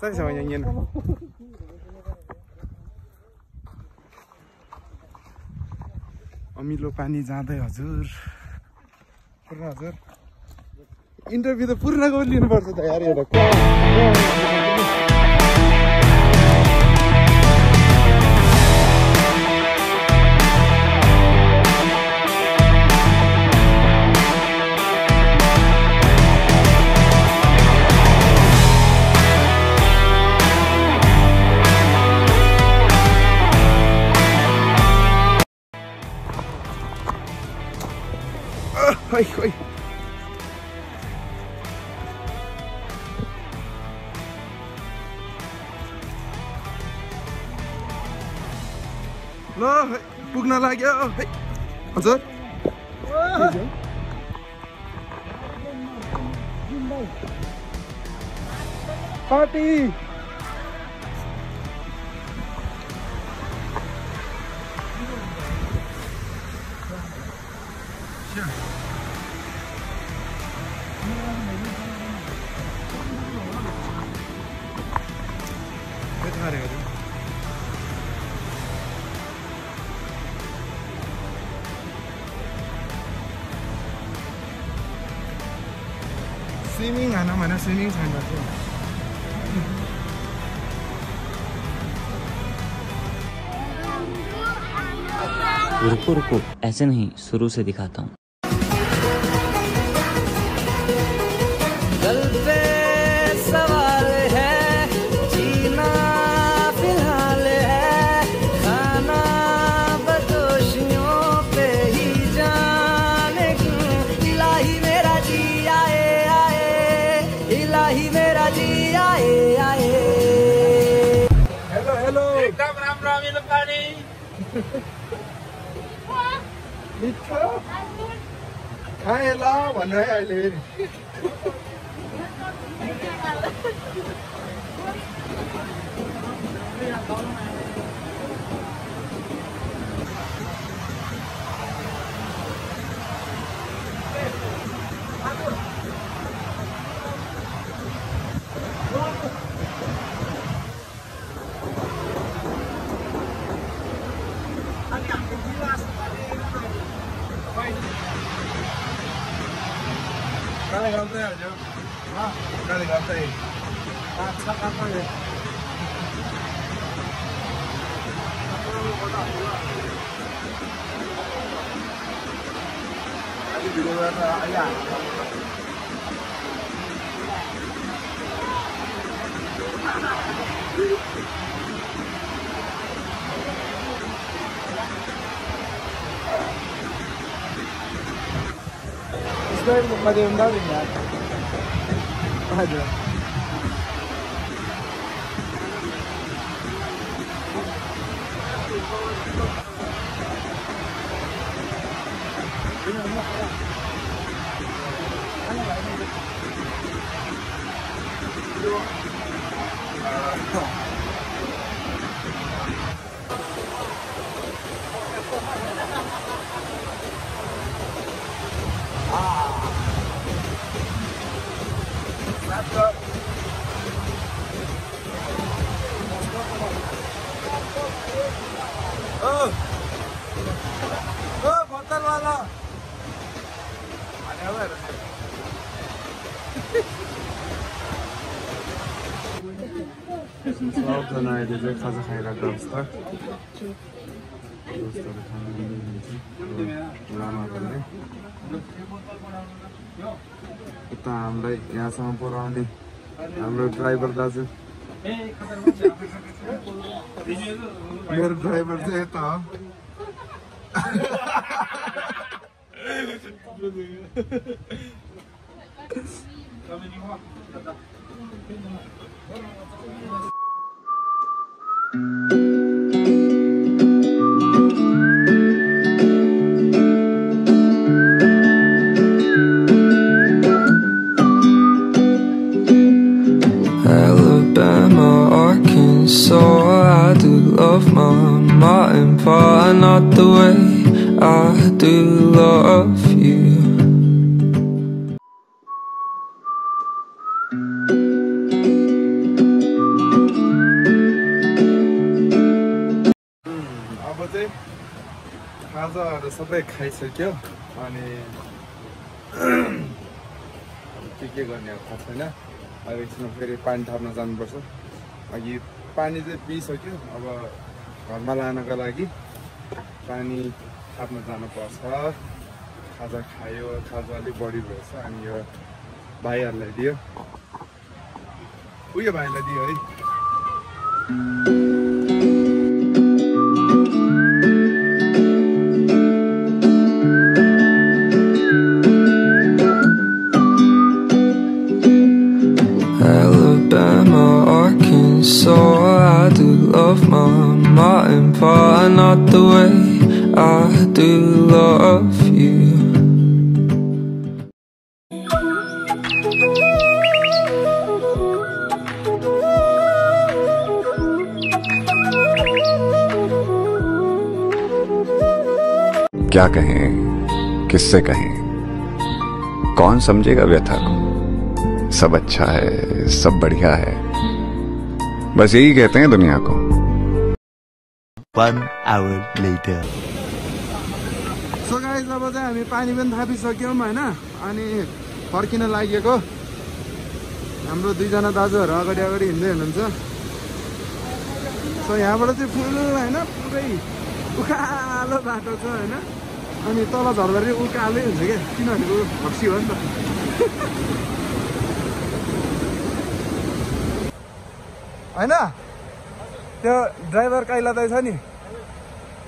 Chắc sao nhanh nhiên. अमिलो पानी जाँदै हजुर पूर्ण हजुर इन्टरभ्यू त पूर्णको लिनुपर्छ त यार एउटा Oi, oi. ल पुग्न लाग्यो है हजुर पार्टी स्विमिङ खाना भने स्विमिङ छैन रुको रुको ऐसे नहीं शुरू से दिखाता हूँ दिल पे सवाल है जीना फिलहाल है खाना बदोशियों पे ही जाने क्यों इलाही मेरा जी आए आए इलाही मेरा जी आए आए हेलो हेलो एकदम राम राम मिलो पानी मिठो खाए ल भन्नु है अहिले Kali gantai aja. Hah? Kali gantai. Masak apa ya? Tadi di luar ayam. Ismail pada undang ini ya. Ada. बोतल वाला सबजना अहिले चाहिँ खाजा खाइरहेको अवस्था दोस्तहरू खानु लामा पनि उता हामीलाई यहाँसम्म पुऱ्याउने हाम्रो ड्राइभर दाजु मेरो ड्राइभर चाहिँ यता हो Alabama, Arkansas, I do love my Martin Parr, not the way I do love you. खाजाहरू सबै खाइसक्यो अनि के गर्ने अब थाहा छैन। अब एकछिनमा फेरि पानी थाप्न जानुपर्छ। अघि पानी चाहिँ पिइसक्यो, अब घरमा लानको लागि पानी थाप्न जानुपर्छ। खाजा खायो, खाजा अलिक बढी भएछ अनि यो भाइहरूलाई दियो, उयो भाइलाई दियो है। Alabama, Arkansas, I do love my ma and pa, not the way I do love you. क्या कहें, किससे कहें, कौन समझेगा व्यथा को। सब अच्छा है, सब बढ़िया है, बस यही कहते हैं दुनिया को। 1 hour later. सो गाइस, अब चाहिँ हामी पानी पनि थापिसक्यौँ होइन, अनि फर्किन लागेको। हाम्रो दुईजना दाजुहरू अगाडि अगाडि हिँड्दै हुनुहुन्छ। सो यहाँबाट चाहिँ फुल होइन, पुरै उकालो बाटो छ होइन, अनि तल झर्दाखेरि उकालै हुन्छ क्या, किनभने ऊ भक्सी हो नि त। होइन त्यो ड्राइभर काइला दाइ छ नि,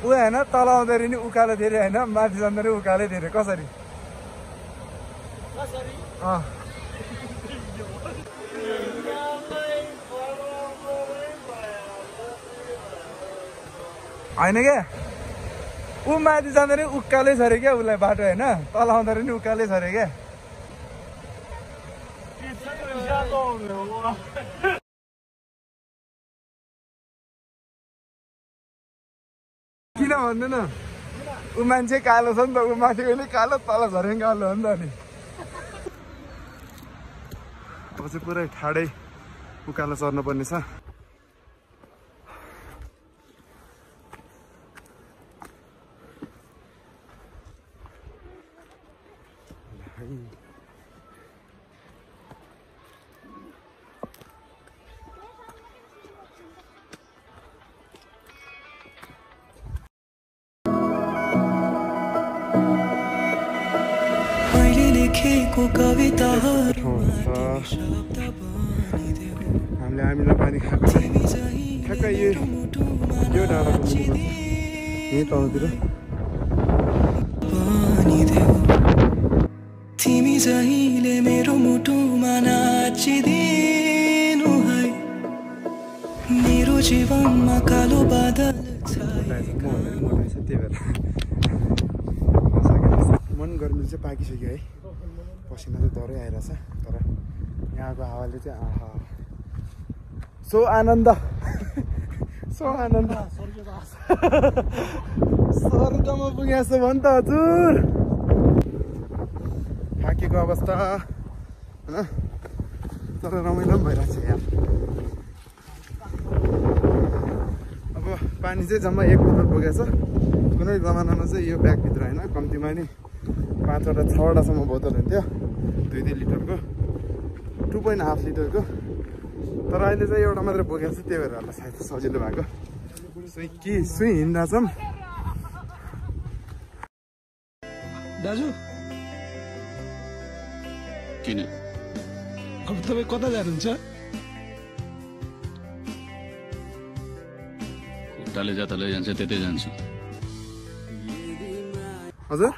ऊ होइन तल आउँदाखेरि नि उकालो धेरै होइन, माथि जाँदाखेरि उकालै धेरै। कसरी होइन क्या, ऊ माथि जाँदाखेरि उकालै छ अरे क्या, उसलाई बाटो होइन, तल आउँदाखेरि नि उकालै छ अरे क्या। किन भन्नु न, ऊ मान्छे कालो छ नि त, ऊ माथि पनि कालो तल झरेको कालो हो नि त। अनि अब चाहिँ पुरै ठाडै उकालो चढ्नुपर्ने छ। हामीलाई पानी खाएको ठ्याक्कै यो डाँडाको यहीँ तलतिर। तिमी जहिले मेरो मुटुमा नाचिदिनु है, मेरो जीवनमा कालो बादल मन गर्मी चाहिँ पाकिसक्यो है, पसिना चाहिँ डरै आइरहेछ। तर यहाँको हावाले चाहिँ आहा सो आनन्द, सो आनन्द। स्वर्गमा पुगेछ भन् त हजुर। थाकेको अवस्था होइन, तर रमाइलो पनि भइरहेछ यार। अब पानी चाहिँ जम्मा 1 बोतल पुगेछ। कुनै जमानामा चाहिँ यो ब्यागभित्र होइन, कम्तीमा नि 5वटा 6वटासम्म बोतल हुन्थ्यो 2-2 लिटरको, 2.5 लिटरको। तर अहिले चाहिँ एउटा मात्रै बोकेको छ, त्यही भएर होला सायद सजिलो भएको। सुई हिँड्दा छौँ। दाजु किन अब तपाईँ कता जानुहुन्छ? खुट्टाले जता लैजान्छ त्यतै जान्छु। हजुर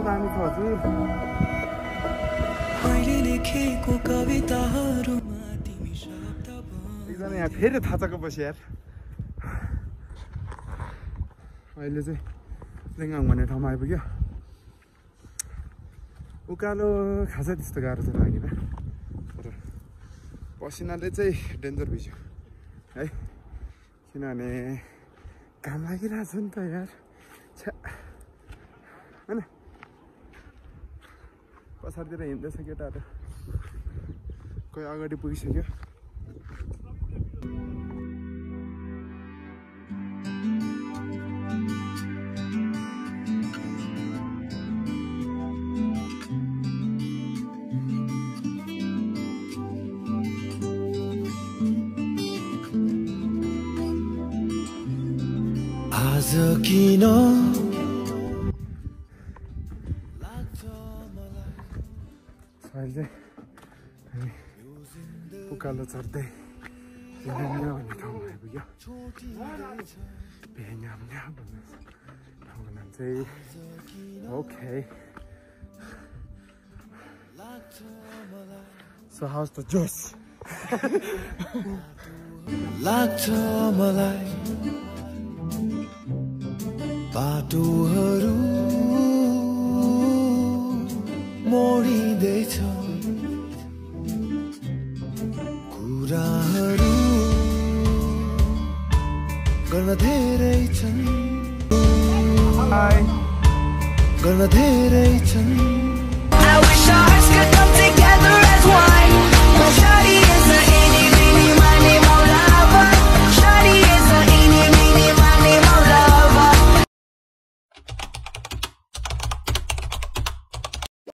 दामी छ हजुर। एकजना यहाँ फेरि थाचाको बस्यो यार। अहिले चाहिँ लेङगाङ भन्ने ठाउँमा आइपुग्यो। उकालो खासै त्यस्तो गाह्रो चाहिँ लागेन, तर पसिनाले चाहिँ डेन्जर भिज्यो है। किनभने घाम लागिरहेछ नि त यार छ्या हैन पछाडितिर हिँड्दैछ केटाहरू कोही अगाडि पुगिसक्यो आज किन अहिले हामी उकालो चढ्दै भेन्या भन्ने ठाउँमा आइपुग्यो भेन्या भन्ने ठाउँको नाम चाहिँ okay So how's the juice? लाग्छ मलाई बाटोहरू मोडिँदैछ कुराहरू गर्न धेरै छन् गर्न धेरै छन् I wish I